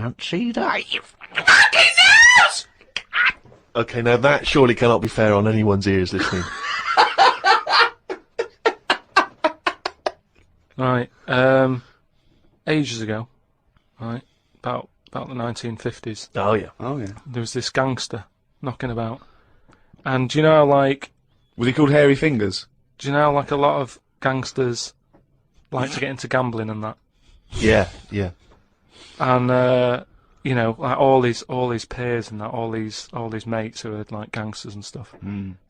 fancy that, you fucking news! Okay, now that surely cannot be fair on anyone's ears listening. Right, ages ago, right, about the 1950s. Oh yeah. There was this gangster knocking about, and do you know how, like, Was he called Hairy Fingers? do you know how, like, a lot of gangsters like to get into gambling and that, Yeah. and you know, like all his peers and that, all these mates who are like gangsters and stuff,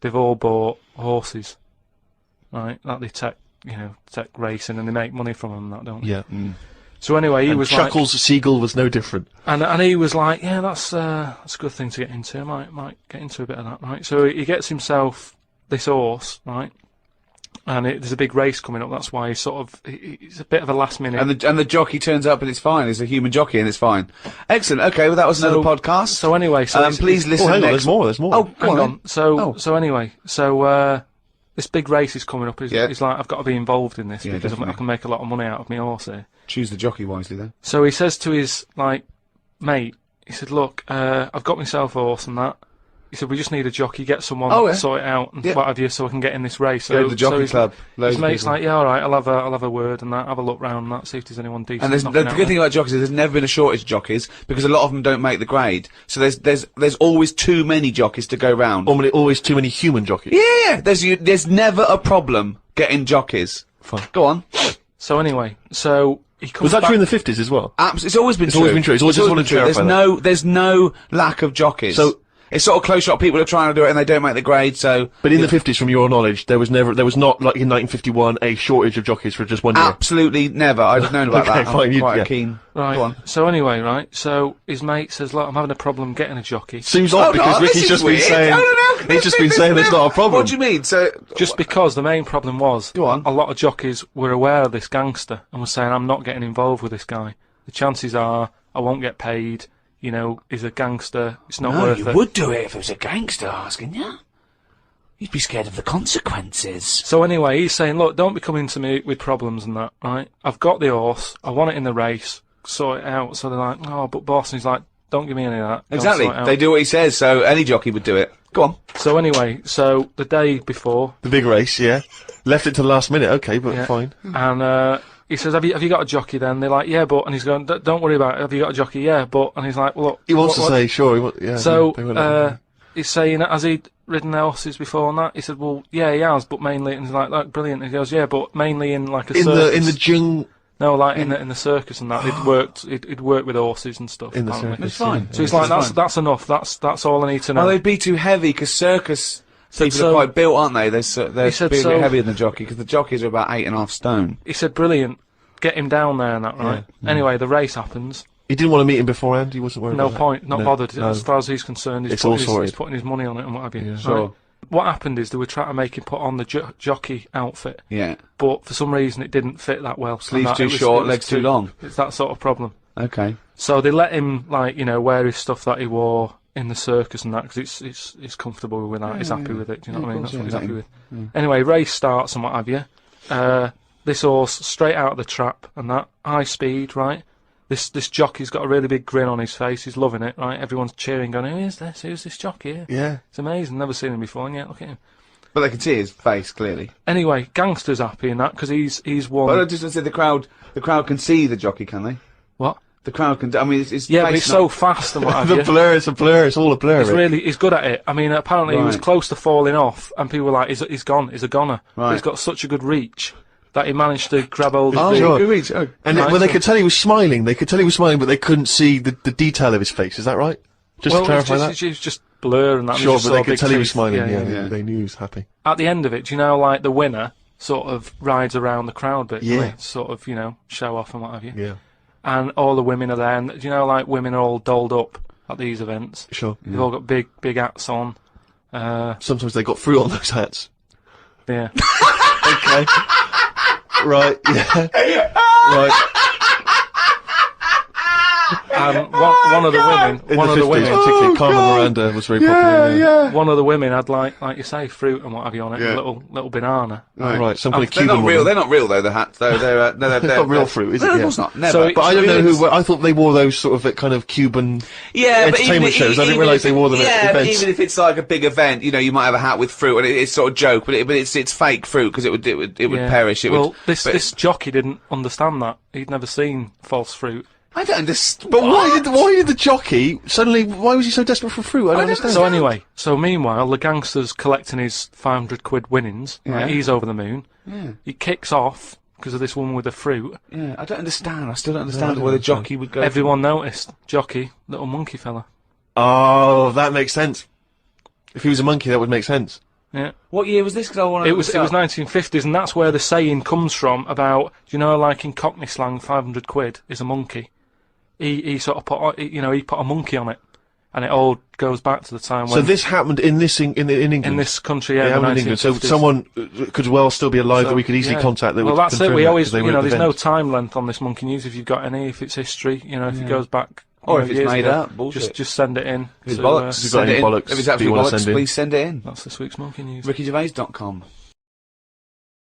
they've all bought horses, right? That they take racing and they make money from them and that, don't they? Yeah. So anyway, he And was Chuckles the Seagull was no different. and he was like, yeah, that's a good thing to get into. I might get into a bit of that, right? So he gets himself this horse, right? And there's a big race coming up. That's why he's a bit of a last minute. And the jockey turns up and it's fine. He's a human jockey and it's fine. Excellent. Okay, well that was another podcast. So anyway, please listen. Oh, hang on, next. there's more. Oh, go hang on. on. So anyway, this big race is coming up. He's like, I've got to be involved in this because definitely. I can make a lot of money out of my horse here. Choose the jockey wisely, then. So he says to his mate, he said, look, I've got myself a horse and that. He said, we just need a jockey, get someone to sort it out and what have you, so I can get in this race. Go to the jockey club. His mate's like, yeah, all right, I'll have a word and that, have a look round and that, see if there's anyone decent. And the good thing about jockeys is there's never been a shortage of jockeys because a lot of them don't make the grade. So there's always too many jockeys to go round. Always too many human jockeys. Yeah, there's never a problem getting jockeys. Fine. Go on. So anyway, he comes Was that back. true in the 50s as well? It's always been It's true. always been true. It's always always wanted been to true. clarify There's no lack of jockeys. So- it's sort of close shot. People are trying to do it and they don't make the grade. So, But in the 50s, from your knowledge, there was not, like in 1951, a shortage of jockeys for just 1 year. absolutely never. I've known about Okay, that. fine, I'm quite keen. Right. Go on. So anyway, right. So his mate says, "Look, I'm having a problem getting a jockey." Seems odd because this Ricky's is just weird. been saying, No. he's just been saying there's not a problem. What do you mean? So, Just because the main problem was, Go on. a lot of jockeys were aware of this gangster and were saying, "I'm not getting involved with this guy. The chances are I won't get paid. You know, he's a gangster. It's not worth it." would do it if it was a gangster asking you. You'd be scared of the consequences. So anyway, he's saying, "Look, don't be coming to me with problems and that. Right? I've got the horse. I want it in the race. Sort it out." So they're like, "Oh, but boss," and he's like, "Don't give me any of that." Go and Exactly. sort it out." They do what he says, so any jockey would do it. Go on. So anyway, so the day before, The big race, yeah. Left it to the last minute, okay, but Yeah. fine. and he says, have you got a jockey then? They're like, yeah, but, and he's going, don't worry about it, have you got a jockey? Yeah, but, and he's like, well, look. He wants what- to say, sure, yeah. So, they won't- he's saying, has he ridden horses before and that? He said, well, yeah, he has, but mainly, and he's like, brilliant. And he goes, yeah, but mainly in like a circus. in the jung... No, like in the circus and that. He'd worked with horses and stuff. In the apparently. circus. It's fine. So he's like, that's enough, that's all I need to know. Well, they'd be too heavy because circus people so- are quite built, aren't they? They're said a bit so- heavier than the jockey because the jockeys are about 8.5 stone. He said, brilliant, get him down there and that, right? Anyway, the race happens. He didn't want to meet him beforehand, he wasn't worried No about that? point, not No, bothered. no. As far as he's concerned, It's all sorted. he's putting his money on it and what have you. Right? Sure. What happened is they were trying to make him put on the jockey outfit, Yeah. but for some reason it didn't fit that well. Sleeves And too it was- short, it was legs too long. It's that sort of problem. Okay. So they let him, like, you know, wear his stuff that he wore in the circus and that, because it's comfortable with that. He's happy with it. Do you know what I mean? course, That's what he's yeah, happy let with. Anyway, race starts and what have you. This horse straight out of the trap and that, high speed, right? This jockey's got a really big grin on his face. He's loving it, right? Everyone's cheering, going, "Who is this? Who's this jockey?" Yeah. It's amazing. Never seen him before, and yet look at him. But they can see his face clearly. Anyway, Gangster's happy in that because he's won. But I just said the crowd can see the jockey, can they? What? The crowd can. I mean, it's Yeah, face but it's not- so fast and what have The you. blur, it's a blur, it's all a blur. Rick. He's good at it. I mean, apparently he was Right. close to falling off, and people were like, he's gone, he's a goner. But Right. he's got such a good reach that he managed to grab hold of Oh, the... Sure. good reach. Oh. And Nice when they one. could tell he was smiling, but they couldn't see the detail of his face, is that right? Just Well, to clarify it was just blur and that. and you Sure, just but saw they could big tell he was teeth. smiling, Yeah, yeah. They knew he was happy. At the end of it, do you know, like, the winner sort of rides around the crowd bit, Yeah. really, sort of, you know, show off and what have you. Yeah. And all the women are there, and do you know, like, women are all dolled up at these events. Sure. They've all got big hats on. Sometimes they got fruit on those hats. Yeah. Okay. Right, yeah. Right. And one of the women, In one the of the 50s, women, particularly Carmen Miranda was very popular. yeah. one of the women had like you say, fruit and what have you on it, Yeah. a little banana. Right, some kind of They're Cuban not real. woman. They're not real though. The hats though. They're not real fruit, is it? No, of Yeah. course not. Never. So But I don't know Really? who. I thought they wore those sort of kind of Cuban entertainment shows. I didn't realise they wore them at but events. even if it's like a big event, you know, you might have a hat with fruit, and it's sort of joke, but it's fake fruit because it would Yeah. perish. Well, this jockey didn't understand that. He'd never seen false fruit. I don't understand. But why did the jockey suddenly? Why was he so desperate for fruit? I don't understand. So anyway, meanwhile, the gangster's collecting his 500 quid winnings. Right? Yeah. He's over the moon. Yeah. He kicks off because of this woman with the fruit. Yeah, I don't understand. I still don't understand why the jockey would go. Everyone noticed. Jockey, little monkey fella. Oh, that makes sense. If he was a monkey, that would make sense. Yeah. What year was this? Because I want to. It was 1950s, and that's where the saying comes from about, do you know, like in Cockney slang, 500 quid is a monkey. He sort of put, he put a monkey on it, and it all goes back to the time when. So this happened in England. In this country, yeah, It the happened in England. So 1950s. someone could well still be alive that we could easily yeah. contact. That Well, would that's it. confirm We that, always, 'cause they were at there's the no event. time length on this monkey news if you've got any. If it's history, if it goes back. Or if it's years made ago, up, bullshit. just send it in. If it's to, bollocks, If you've got send any it in. bollocks If it's that absolute you wanna bollocks, send in. please send it in. That's this week's monkey news. RickyGervais.com.